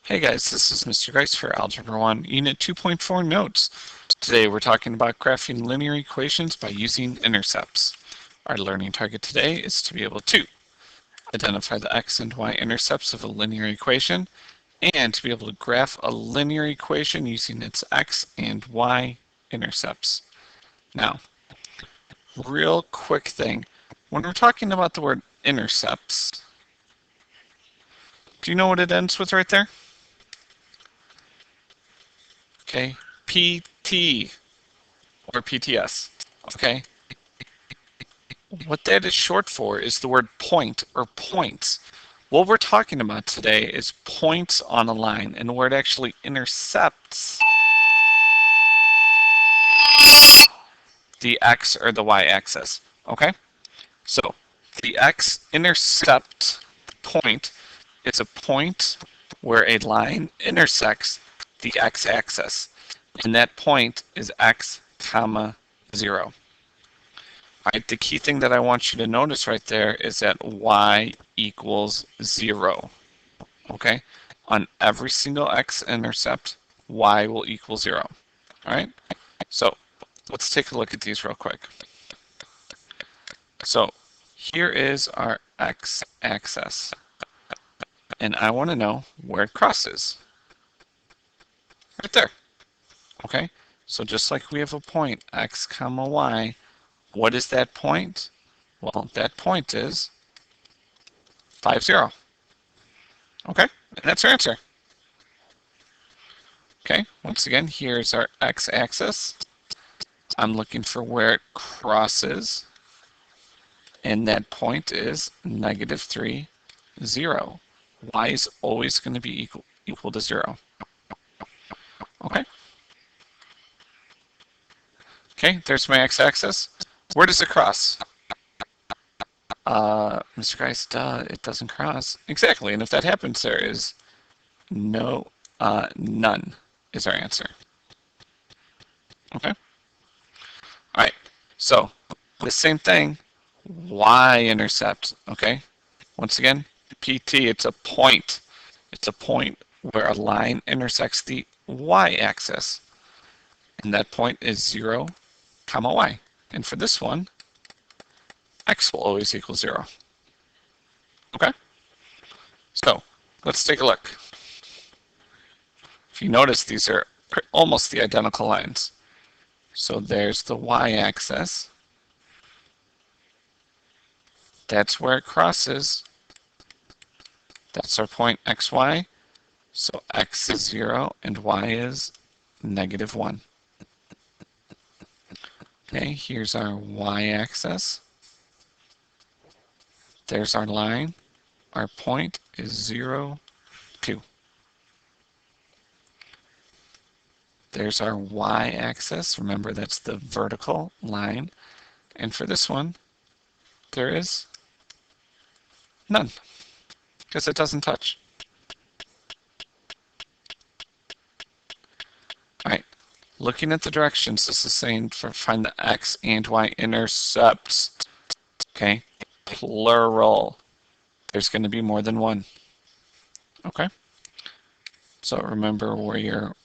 Hey guys, this is Mr. Grice for Algebra 1, Unit 2.4 Notes. Today we're talking about graphing linear equations by using intercepts. Our learning target today is to be able to identify the x and y-intercepts of a linear equation and to be able to graph a linear equation using its x and y-intercepts. Now, real quick thing, when we're talking about the word intercepts, do you know what it ends with right there? Okay, PT or PTS, okay? What that is short for is the word point or points. What we're talking about today is points on a line, and where it actually intercepts the x or the y-axis, okay? So the x-intercept point is a point where a line intersects the x-axis, and that point is x comma 0. All right, the key thing that I want you to notice right there is that y equals 0. Okay, on every single x-intercept, y will equal 0. All right, so let's take a look at these real quick. So here is our x-axis, and I want to know where it crosses. Right there. Okay, so just like we have a point x comma y, what is that point? Well, that point is 5, 0. Okay, and that's our answer. Okay, once again, here's our x-axis. I'm looking for where it crosses, and that point is -3, 0. Y is always going to be equal to 0. Okay. Okay, there's my x-axis. Where does it cross? Mr. Grice, duh, it doesn't cross. Exactly, and if that happens, there is no, none is our answer. Okay? All right, so the same thing, y-intercept, okay? Once again, PT, it's a point. It's a point where a line intersects the y-axis, and that point is 0, comma y. And for this one, x will always equal 0. Okay? So let's take a look. If you notice, these are almost the identical lines. So there's the y-axis. That's where it crosses. That's our point xy. So x is 0 and y is -1. Okay, here's our y-axis. There's our line. Our point is 0, 2. There's our y-axis. Remember, that's the vertical line. And for this one, there is none, because it doesn't touch. All right, looking at the directions, this is saying find the x and y-intercepts. Okay, plural. There's going to be more than one. Okay, so remember where your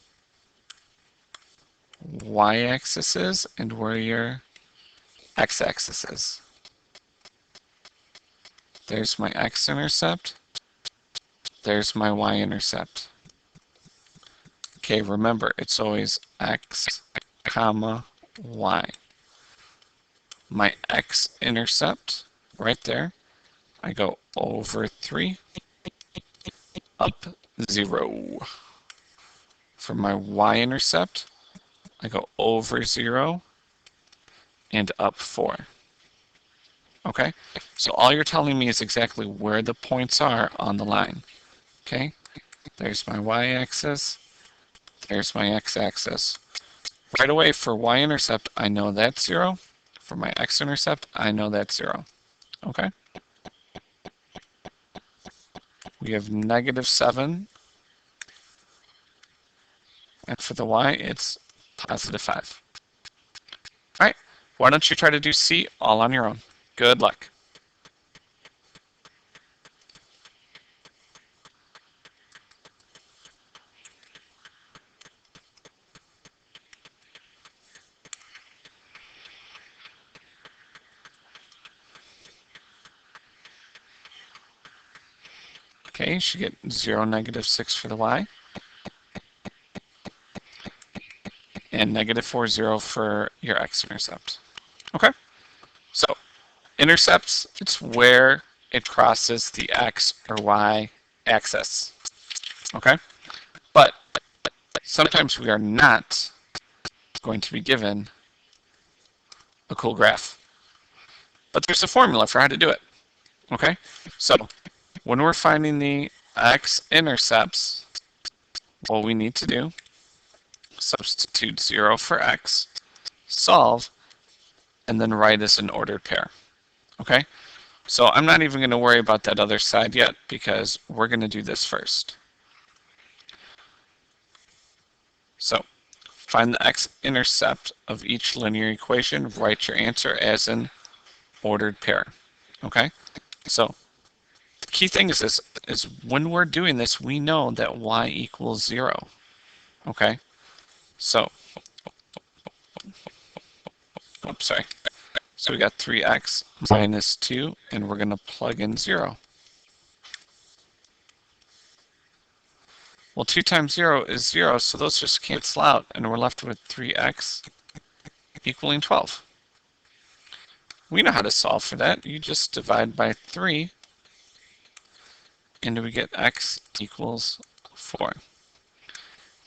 y-axis is and where your x-axis is. There's my x-intercept. There's my y-intercept. Okay, remember, it's always x comma y. My x-intercept, right there, I go over 3, up 0. For my y-intercept, I go over 0 and up 4. Okay, so all you're telling me is exactly where the points are on the line. Okay, there's my y-axis, there's my x-axis. Right away for y-intercept, I know that's 0. For my x-intercept, I know that's 0. Okay, we have -7. And for the y, it's +5. All right, why don't you try to do C all on your own? Good luck. Okay, you should get 0, -6 for the y, and -4, 0 for your x-intercept. Okay, so intercepts, it's where it crosses the x or y axis. Okay, but sometimes we are not going to be given a cool graph. But there's a formula for how to do it. Okay, so when we're finding the x-intercepts, what we need to do, substitute 0 for x, solve, and then write as an ordered pair. Okay, so I'm not even going to worry about that other side yet because we're going to do this first. So find the x-intercept of each linear equation, write your answer as an ordered pair. Okay, so the key thing is this, is when we're doing this, we know that y equals 0. Okay, so, oops, sorry. So we got 3x minus 2, and we're going to plug in 0. Well, 2 times 0 is 0, so those just cancel out, and we're left with 3x equaling 12. We know how to solve for that. You just divide by 3, and we get x equals 4.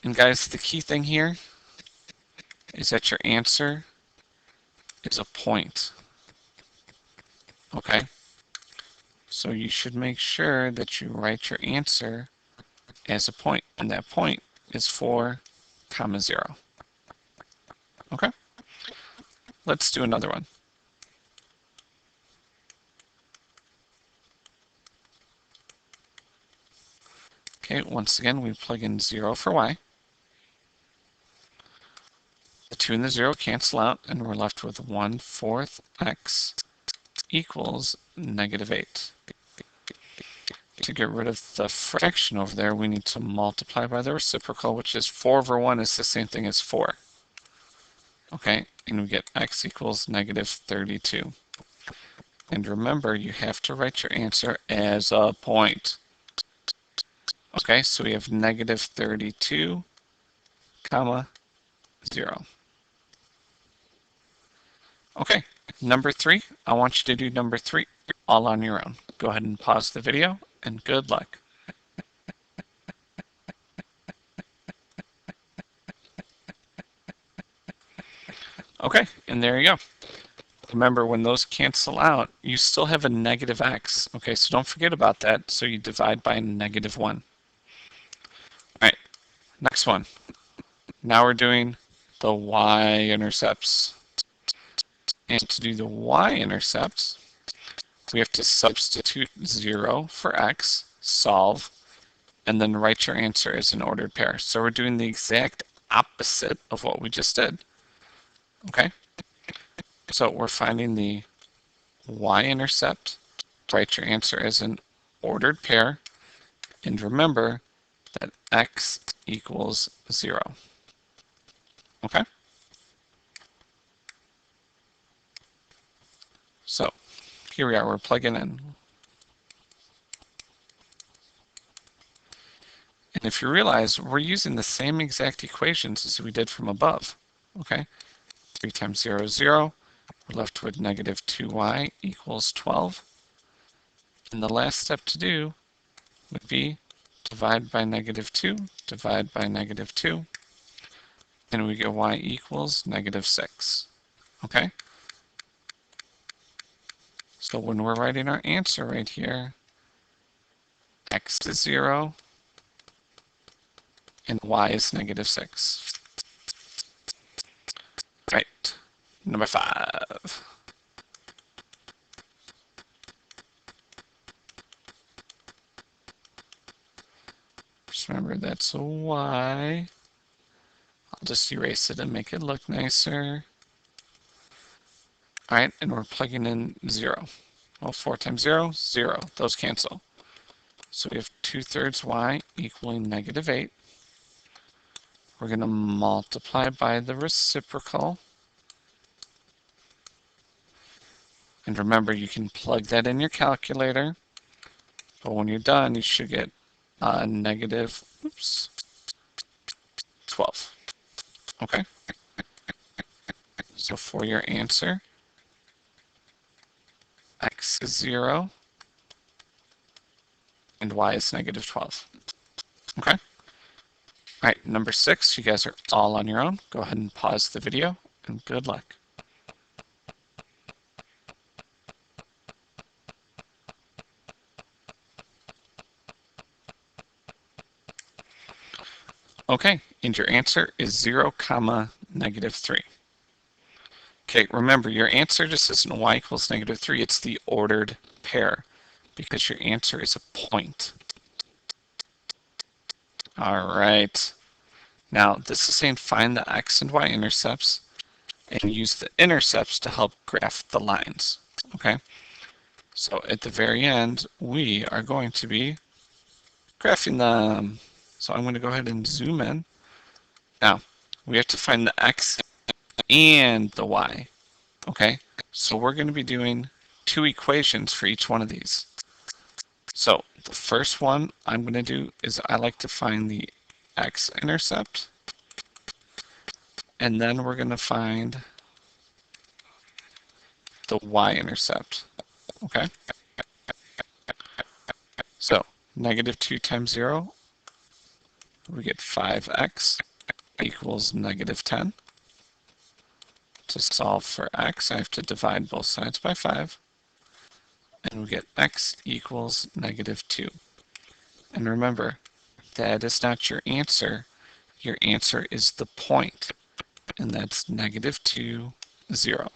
And guys, the key thing here is that your answer is a point. Okay? So you should make sure that you write your answer as a point, and that point is 4, 0. Okay? Let's do another one. Okay, once again, we plug in 0 for y. The 2 and the 0 cancel out, and we're left with 1/4 x equals -8. To get rid of the fraction over there, we need to multiply by the reciprocal, which is 4 over 1 is the same thing as 4. Okay, and we get x equals -32. And remember, you have to write your answer as a point. Okay, so we have -32, 0. Okay, number 3, I want you to do number 3 all on your own. Go ahead and pause the video, and good luck. Okay, and there you go. Remember, when those cancel out, you still have a -x. Okay, so don't forget about that. So you divide by -1. All right, next one. Now we're doing the y-intercepts. And to do the y-intercepts, we have to substitute 0 for x, solve, and then write your answer as an ordered pair. So we're doing the exact opposite of what we just did. Okay? So we're finding the y-intercept, write your answer as an ordered pair, and remember that x equals 0. Okay? So here we are, we're plugging in. And if you realize, we're using the same exact equations as we did from above. Okay? 3 times 0 is 0. We're left with -2y equals 12. And the last step to do would be divide by -2, divide by -2, and we get y equals -6. Okay? So when we're writing our answer right here, x is 0, and y is -6. Right, number 5. Just remember that's a y. I'll just erase it and make it look nicer. All right, and we're plugging in 0. Well, 4 times 0, 0. Those cancel. So we have 2/3 y equaling -8. We're going to multiply by the reciprocal. And remember, you can plug that in your calculator. But when you're done, you should get negative 12. Okay? So for your answer, x is 0 and y is negative 12. Okay? All right, number 6, you guys are all on your own. Go ahead and pause the video, and good luck. Okay, and your answer is 0, negative 3. Okay, remember, your answer just isn't y equals negative 3. It's the ordered pair, because your answer is a point. All right. Now, this is saying find the x and y intercepts and use the intercepts to help graph the lines. Okay? So at the very end, we are going to be graphing them. So I'm going to go ahead and zoom in. Now, we have to find the x and the y. Okay? So we're going to be doing 2 equations for each one of these. So the first one I'm going to do is I like to find the x-intercept. And then we're going to find the y-intercept. Okay? So negative 2 times 0, we get 5x equals negative 10. To solve for x, I have to divide both sides by 5. And we get x equals negative 2. And remember, that is not your answer. Your answer is the point. And that's negative 2, 0.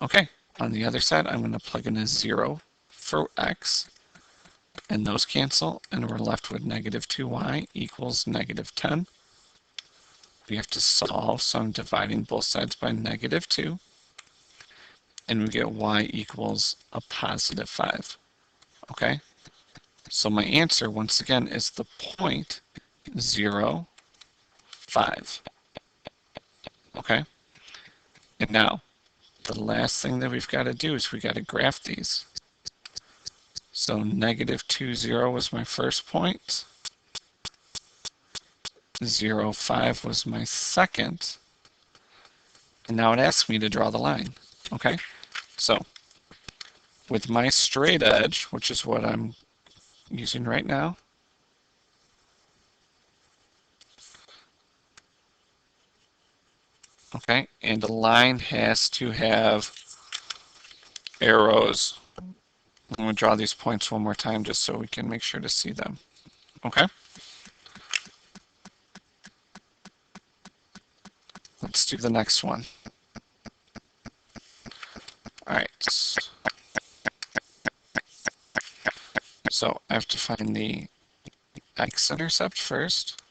Okay, on the other side, I'm going to plug in a 0 for x. And those cancel, and we're left with negative 2y equals negative 10. We have to solve, so I'm dividing both sides by negative 2. And we get y equals a positive 5. Okay? So my answer, once again, is the point 0, 5. Okay? And now, the last thing that we've got to do is we got to graph these. So negative 2, 0 was my first point. 0, 5 was my second. And now it asks me to draw the line. Okay? So with my straight edge, which is what I'm using right now, okay, and the line has to have arrows. I'm going to draw these points one more time just so we can make sure to see them. Okay? Let's do the next one. All right. So I have to find the x-intercept first.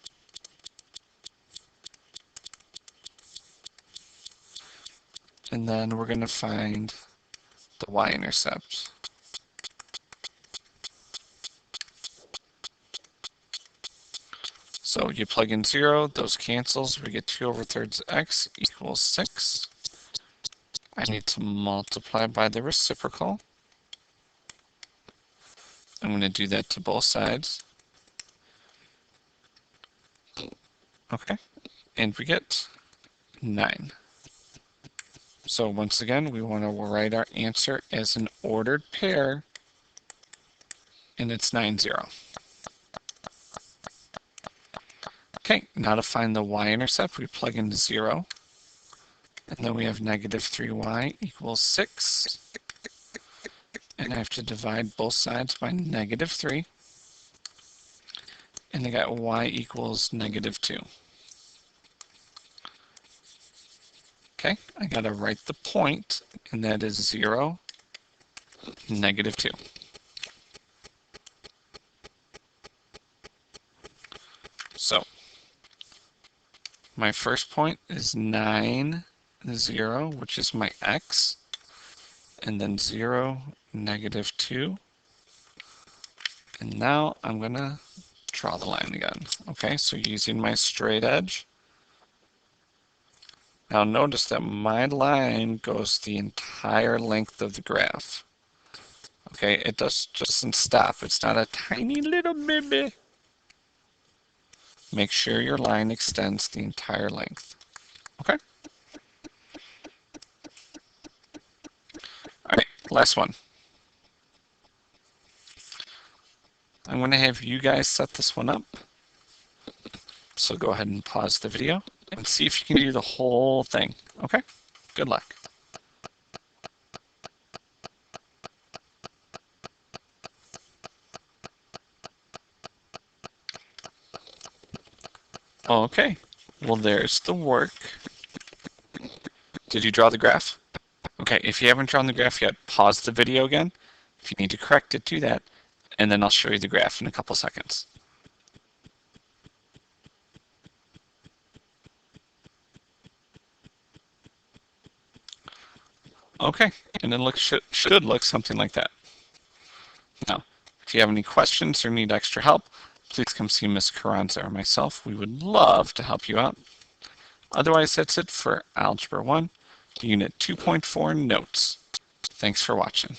And then we're going to find the y-intercept. So you plug in 0, those cancels, we get 2/3 x equals 6. I need to multiply by the reciprocal. I'm going to do that to both sides. Okay, and we get 9. So once again, we want to write our answer as an ordered pair, and it's 9, 0. Okay, now to find the y-intercept, we plug in 0. And then we have negative 3y equals 6. And I have to divide both sides by negative 3. And I got y equals negative 2. Okay, I got to write the point, and that is 0, negative 2. So my first point is 9, 0, which is my x, and then 0, negative 2. And now I'm going to draw the line again. Okay, so using my straight edge. Now notice that my line goes the entire length of the graph. Okay, it doesn't stop. It's not a tiny little baby. Make sure your line extends the entire length. Okay? All right, last one. I'm going to have you guys set this one up. So go ahead and pause the video and see if you can do the whole thing. Okay? Good luck. Okay, well, there's the work. Did you draw the graph? Okay, if you haven't drawn the graph yet, pause the video again. If you need to correct it, do that. And then I'll show you the graph in a couple seconds. Okay, and then should look something like that. Now, if you have any questions or need extra help, please come see Ms. Carranza or myself. We would love to help you out. Otherwise, that's it for Algebra 1, Unit 2.4 Notes. Thanks for watching.